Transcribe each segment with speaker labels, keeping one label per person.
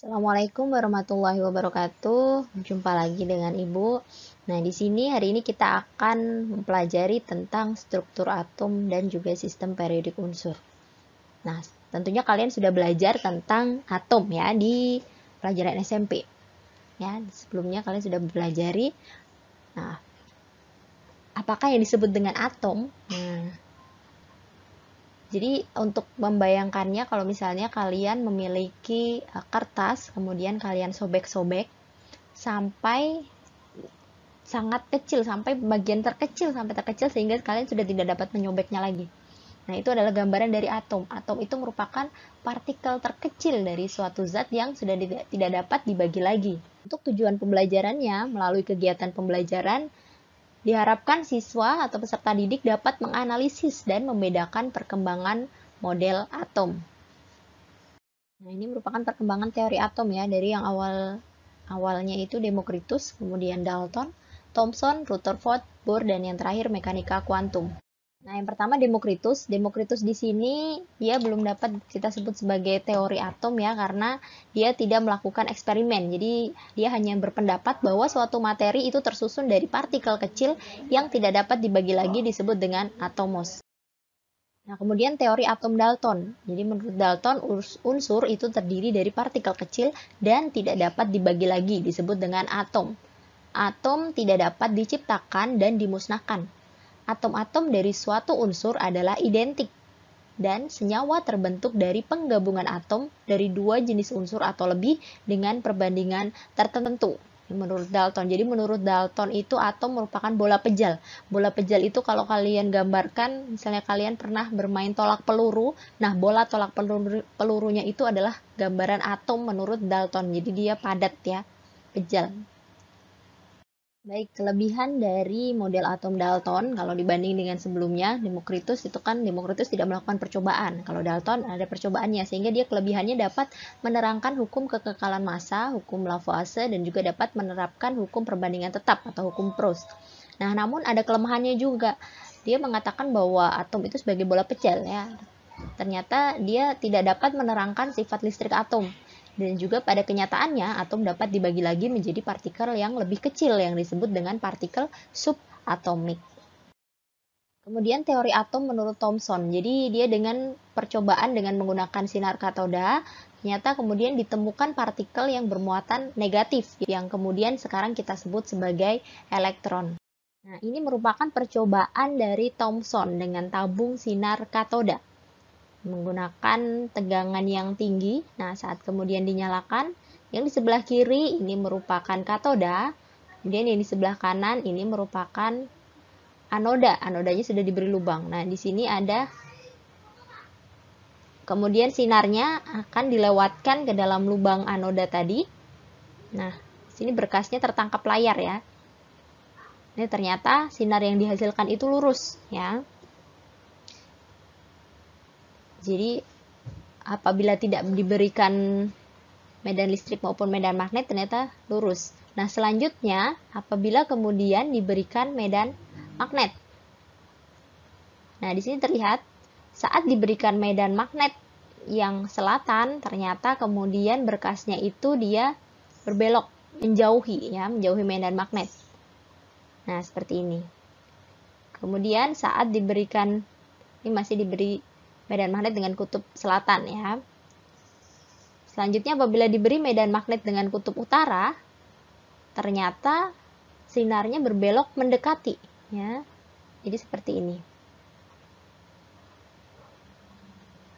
Speaker 1: Assalamualaikum warahmatullahi wabarakatuh. Jumpa lagi dengan Ibu. Nah, di sini hari ini kita akan mempelajari tentang struktur atom dan juga sistem periodik unsur. Nah, tentunya kalian sudah belajar tentang atom ya di pelajaran SMP. Ya, sebelumnya kalian sudah belajar. Nah, apakah yang disebut dengan atom? Nah, jadi untuk membayangkannya, kalau misalnya kalian memiliki kertas, kemudian kalian sobek-sobek sampai sangat kecil, sampai bagian terkecil, sampai terkecil sehingga kalian sudah tidak dapat menyobeknya lagi. Nah, itu adalah gambaran dari atom. Atom itu merupakan partikel terkecil dari suatu zat yang sudah tidak dapat dibagi lagi. Untuk tujuan pembelajarannya, melalui kegiatan pembelajaran, diharapkan siswa atau peserta didik dapat menganalisis dan membedakan perkembangan model atom. Nah, ini merupakan perkembangan teori atom ya, dari yang awalnya itu Demokritus, kemudian Dalton, Thomson, Rutherford, Bohr, dan yang terakhir mekanika kuantum. Nah, yang pertama Demokritus. Demokritus di sini dia belum dapat kita sebut sebagai teori atom ya, karena dia tidak melakukan eksperimen. Jadi, dia hanya berpendapat bahwa suatu materi itu tersusun dari partikel kecil yang tidak dapat dibagi lagi, disebut dengan atomos. Nah, kemudian teori atom Dalton. Jadi menurut Dalton, unsur itu terdiri dari partikel kecil dan tidak dapat dibagi lagi, disebut dengan atom. Atom tidak dapat diciptakan dan dimusnahkan. Atom-atom dari suatu unsur adalah identik, dan senyawa terbentuk dari penggabungan atom dari dua jenis unsur atau lebih dengan perbandingan tertentu. Menurut Dalton. Jadi menurut Dalton itu atom merupakan bola pejal. Bola pejal itu kalau kalian gambarkan, misalnya kalian pernah bermain tolak peluru, nah bola tolak pelurunya itu adalah gambaran atom menurut Dalton. Jadi dia padat ya, pejal. Baik, kelebihan dari model atom Dalton kalau dibanding dengan sebelumnya, Demokritus itu kan Demokritus tidak melakukan percobaan. Kalau Dalton ada percobaannya, sehingga dia kelebihannya dapat menerangkan hukum kekekalan massa, hukum Lavoisier, dan juga dapat menerapkan hukum perbandingan tetap atau hukum Proust. Nah, namun ada kelemahannya juga. Dia mengatakan bahwa atom itu sebagai bola pecel ya. Ternyata dia tidak dapat menerangkan sifat listrik atom. Dan juga pada kenyataannya, atom dapat dibagi lagi menjadi partikel yang lebih kecil yang disebut dengan partikel subatomik. Kemudian teori atom menurut Thomson. Jadi dia dengan percobaan dengan menggunakan sinar katoda, ternyata kemudian ditemukan partikel yang bermuatan negatif, yang kemudian sekarang kita sebut sebagai elektron. Nah, ini merupakan percobaan dari Thomson dengan tabung sinar katoda menggunakan tegangan yang tinggi. Nah, saat kemudian dinyalakan, yang di sebelah kiri ini merupakan katoda, kemudian yang di sebelah kanan ini merupakan anoda. Anodanya sudah diberi lubang. Nah, di sini ada, kemudian sinarnya akan dilewatkan ke dalam lubang anoda tadi. Nah, di sini berkasnya tertangkap layar ya. Ini ternyata sinar yang dihasilkan itu lurus ya. Jadi apabila tidak diberikan medan listrik maupun medan magnet, ternyata lurus. Nah, selanjutnya apabila kemudian diberikan medan magnet. Nah, di sini terlihat saat diberikan medan magnet yang selatan, ternyata kemudian berkasnya itu dia berbelok, menjauhi medan magnet. Nah, seperti ini. Kemudian saat diberikan, ini masih diberi medan magnet dengan kutub selatan ya. Selanjutnya apabila diberi medan magnet dengan kutub utara, ternyata sinarnya berbelok mendekati ya. Jadi seperti ini.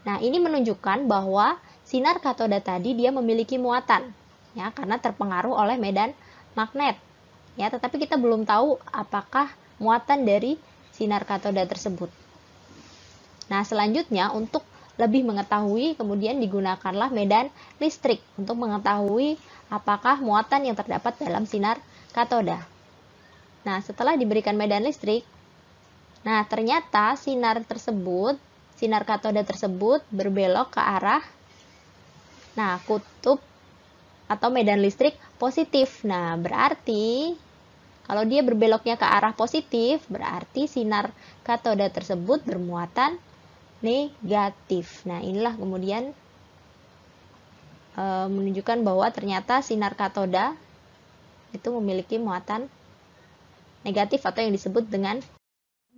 Speaker 1: Nah, ini menunjukkan bahwa sinar katoda tadi dia memiliki muatan ya, karena terpengaruh oleh medan magnet. Ya, tetapi kita belum tahu apakah muatan dari sinar katoda tersebut. Nah, selanjutnya untuk lebih mengetahui, kemudian digunakanlah medan listrik untuk mengetahui apakah muatan yang terdapat dalam sinar katoda. Nah, setelah diberikan medan listrik, nah ternyata sinar katoda tersebut berbelok ke arah, nah, kutub atau medan listrik positif. Nah, berarti kalau dia berbeloknya ke arah positif, berarti sinar katoda tersebut bermuatan negatif. Nah, inilah kemudian menunjukkan bahwa ternyata sinar katoda itu memiliki muatan negatif atau yang disebut dengan.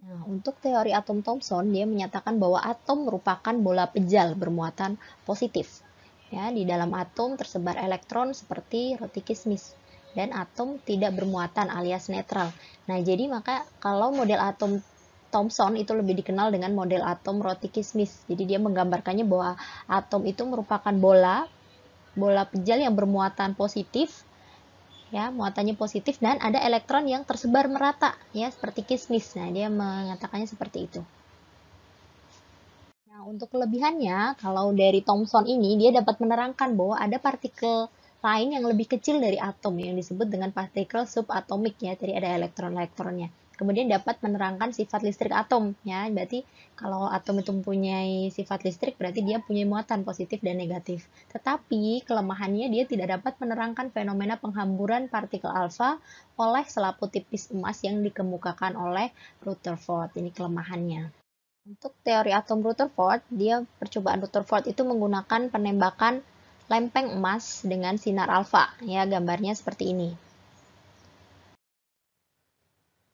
Speaker 1: Nah, untuk teori atom Thomson, dia menyatakan bahwa atom merupakan bola pejal bermuatan positif. Ya, di dalam atom tersebar elektron seperti roti kismis dan atom tidak bermuatan alias netral. Nah, jadi maka kalau model atom Thomson itu lebih dikenal dengan model atom roti kismis. Jadi dia menggambarkannya bahwa atom itu merupakan bola pejal yang bermuatan positif, ya, muatannya positif dan ada elektron yang tersebar merata, ya, seperti kismis. Nah, dia mengatakannya seperti itu. Nah, untuk kelebihannya, kalau dari Thomson ini dia dapat menerangkan bahwa ada partikel lain yang lebih kecil dari atom yang disebut dengan partikel subatomik, ya. Jadi ada elektron-elektronnya. Kemudian dapat menerangkan sifat listrik atom, ya. Berarti kalau atom itu mempunyai sifat listrik berarti dia punya muatan positif dan negatif. Tetapi kelemahannya dia tidak dapat menerangkan fenomena penghamburan partikel alfa oleh selaput tipis emas yang dikemukakan oleh Rutherford. Ini kelemahannya. Untuk teori atom Rutherford, percobaan Rutherford itu menggunakan penembakan lempeng emas dengan sinar alfa. Ya, gambarnya seperti ini.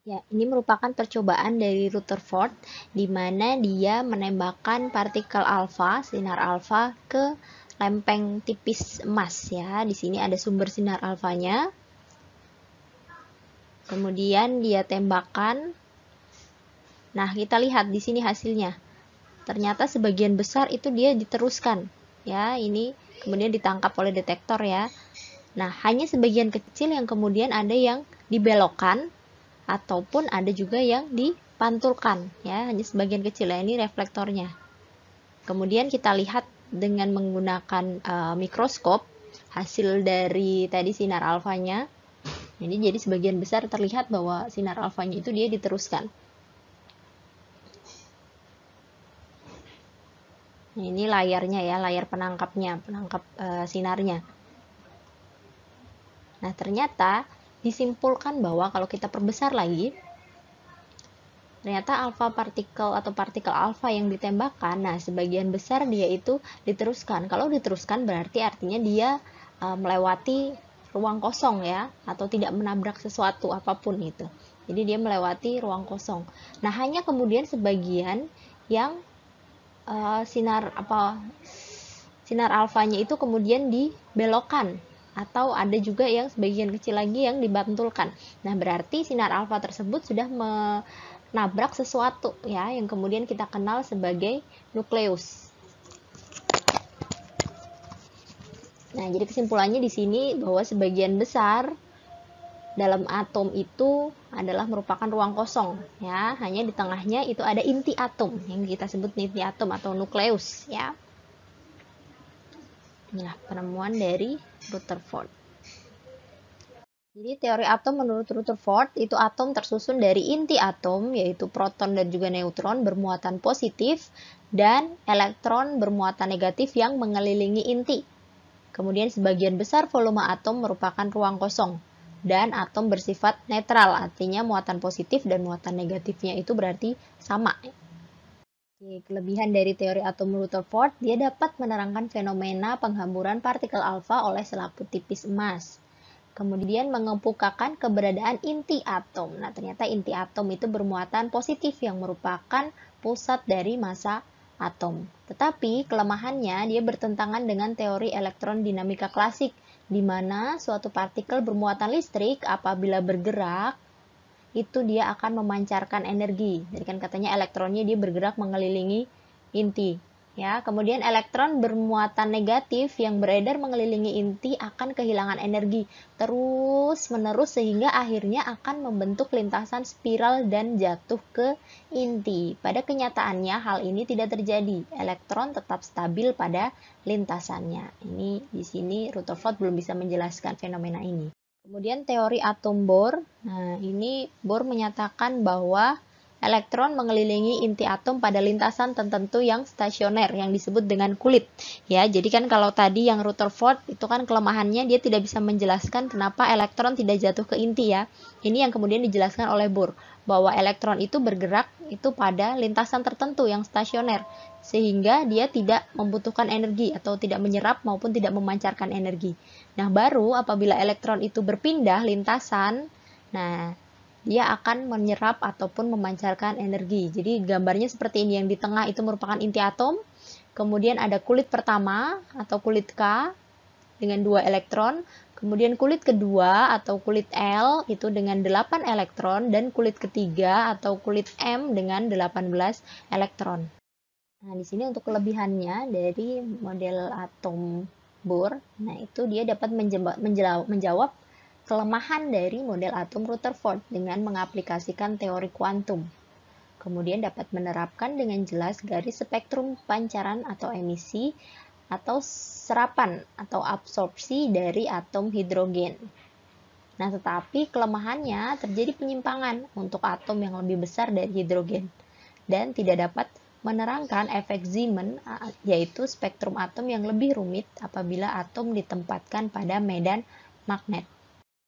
Speaker 1: Ya, ini merupakan percobaan dari Rutherford di mana dia menembakkan partikel alfa, sinar alfa ke lempeng tipis emas, ya. Di sini ada sumber sinar alfanya. Kemudian dia tembakkan. Nah, kita lihat di sini hasilnya. Ternyata sebagian besar itu dia diteruskan. Ya, ini kemudian ditangkap oleh detektor, ya. Nah, hanya sebagian kecil yang kemudian ada yang dibelokkan ataupun ada juga yang dipantulkan, ya, hanya sebagian kecil, ya. Ini reflektornya. Kemudian kita lihat dengan menggunakan mikroskop hasil dari tadi sinar alfanya. Ini jadi sebagian besar terlihat bahwa sinar alfanya itu dia diteruskan. Nah, ini layarnya, ya, layar penangkapnya, penangkap sinarnya. Nah, ternyata disimpulkan bahwa kalau kita perbesar lagi, ternyata alfa partikel atau partikel alfa yang ditembakkan, nah sebagian besar dia itu diteruskan. Kalau diteruskan berarti artinya dia melewati ruang kosong, ya, atau tidak menabrak sesuatu apapun itu. Jadi dia melewati ruang kosong. Nah, hanya kemudian sebagian yang sinar alfanya itu kemudian dibelokkan, atau ada juga yang sebagian kecil lagi yang dibantulkan. Nah, berarti sinar alfa tersebut sudah menabrak sesuatu, ya, yang kemudian kita kenal sebagai nukleus. Nah, jadi kesimpulannya di sini bahwa sebagian besar dalam atom itu adalah merupakan ruang kosong, ya. Hanya di tengahnya itu ada inti atom yang kita sebut inti atom atau nukleus, ya. Inilah penemuan dari Rutherford. Jadi teori atom menurut Rutherford itu atom tersusun dari inti atom yaitu proton dan juga neutron bermuatan positif dan elektron bermuatan negatif yang mengelilingi inti. Kemudian sebagian besar volume atom merupakan ruang kosong dan atom bersifat netral, artinya muatan positif dan muatan negatifnya itu berarti sama. Kelebihan dari teori atom Rutherford, dia dapat menerangkan fenomena penghamburan partikel alfa oleh selaput tipis emas. Kemudian mengemukakan keberadaan inti atom. Nah, ternyata inti atom itu bermuatan positif yang merupakan pusat dari massa atom. Tetapi kelemahannya dia bertentangan dengan teori elektron dinamika klasik, di mana suatu partikel bermuatan listrik apabila bergerak itu dia akan memancarkan energi. Jadi kan katanya elektronnya dia bergerak mengelilingi inti. Ya, kemudian elektron bermuatan negatif yang beredar mengelilingi inti akan kehilangan energi terus-menerus sehingga akhirnya akan membentuk lintasan spiral dan jatuh ke inti. Pada kenyataannya hal ini tidak terjadi. Elektron tetap stabil pada lintasannya. Ini di sini Rutherford belum bisa menjelaskan fenomena ini. Kemudian teori atom Bohr. Nah, ini Bohr menyatakan bahwa elektron mengelilingi inti atom pada lintasan tertentu yang stasioner yang disebut dengan kulit. Ya, jadi kan kalau tadi yang Rutherford itu kan kelemahannya dia tidak bisa menjelaskan kenapa elektron tidak jatuh ke inti, ya. Ini yang kemudian dijelaskan oleh Bohr bahwa elektron itu bergerak itu pada lintasan tertentu yang stasioner, sehingga dia tidak membutuhkan energi atau tidak menyerap maupun tidak memancarkan energi. Nah, baru apabila elektron itu berpindah lintasan, nah dia akan menyerap ataupun memancarkan energi. Jadi gambarnya seperti ini, yang di tengah itu merupakan inti atom, kemudian ada kulit pertama atau kulit K dengan 2 elektron, kemudian kulit kedua atau kulit L itu dengan 8 elektron, dan kulit ketiga atau kulit M dengan 18 elektron. Nah, di sini untuk kelebihannya dari model atom Bohr, nah itu dia dapat menjawab kelemahan dari model atom Rutherford dengan mengaplikasikan teori kuantum. Kemudian dapat menerapkan dengan jelas garis spektrum pancaran atau emisi atau serapan atau absorpsi dari atom hidrogen. Nah, tetapi kelemahannya terjadi penyimpangan untuk atom yang lebih besar dari hidrogen dan tidak dapat menerangkan efek Zeeman, yaitu spektrum atom yang lebih rumit apabila atom ditempatkan pada medan magnet.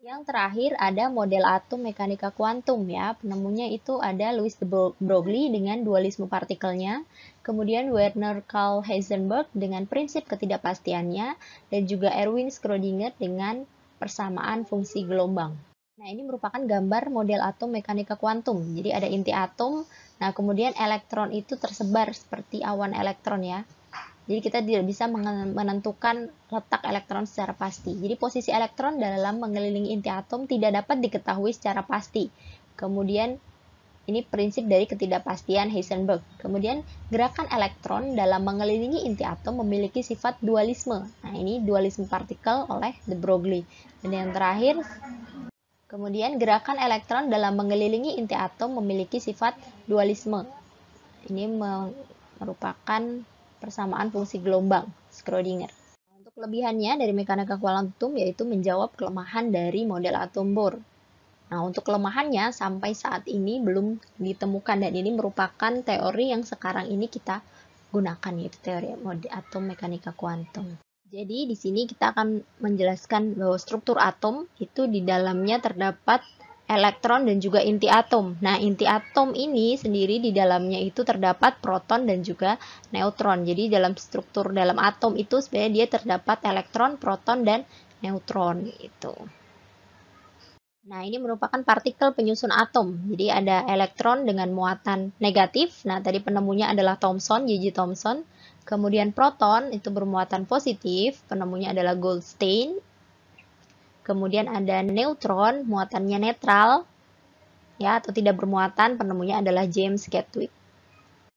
Speaker 1: Yang terakhir ada model atom mekanika kuantum ya. Penemunya itu ada Louis de Broglie dengan dualisme partikelnya, kemudian Werner Karl Heisenberg dengan prinsip ketidakpastiannya, dan juga Erwin Schrödinger dengan persamaan fungsi gelombang. Nah, ini merupakan gambar model atom mekanika kuantum. Jadi ada inti atom, nah kemudian elektron itu tersebar seperti awan elektron ya. Jadi kita tidak bisa menentukan letak elektron secara pasti. Jadi posisi elektron dalam mengelilingi inti atom tidak dapat diketahui secara pasti. Kemudian ini prinsip dari ketidakpastian Heisenberg. Kemudian gerakan elektron dalam mengelilingi inti atom memiliki sifat dualisme. Nah, ini dualisme partikel oleh de Broglie. Dan yang terakhir, kemudian gerakan elektron dalam mengelilingi inti atom memiliki sifat dualisme. Ini merupakan persamaan fungsi gelombang Schrödinger. Untuk kelebihannya dari mekanika kuantum yaitu menjawab kelemahan dari model atom Bohr. Nah, untuk kelemahannya sampai saat ini belum ditemukan, dan ini merupakan teori yang sekarang ini kita gunakan, yaitu teori model atom mekanika kuantum. Jadi di sini kita akan menjelaskan bahwa struktur atom itu di dalamnya terdapat elektron dan juga inti atom. Nah, inti atom ini sendiri di dalamnya itu terdapat proton dan juga neutron. Jadi dalam struktur dalam atom itu sebenarnya dia terdapat elektron, proton, dan neutron itu. Nah, ini merupakan partikel penyusun atom. Jadi ada elektron dengan muatan negatif. Nah, tadi penemunya adalah Thomson, J.J. Thomson. Kemudian proton itu bermuatan positif, penemunya adalah Goldstein. Kemudian ada neutron, muatannya netral, ya, atau tidak bermuatan, penemunya adalah James Chadwick.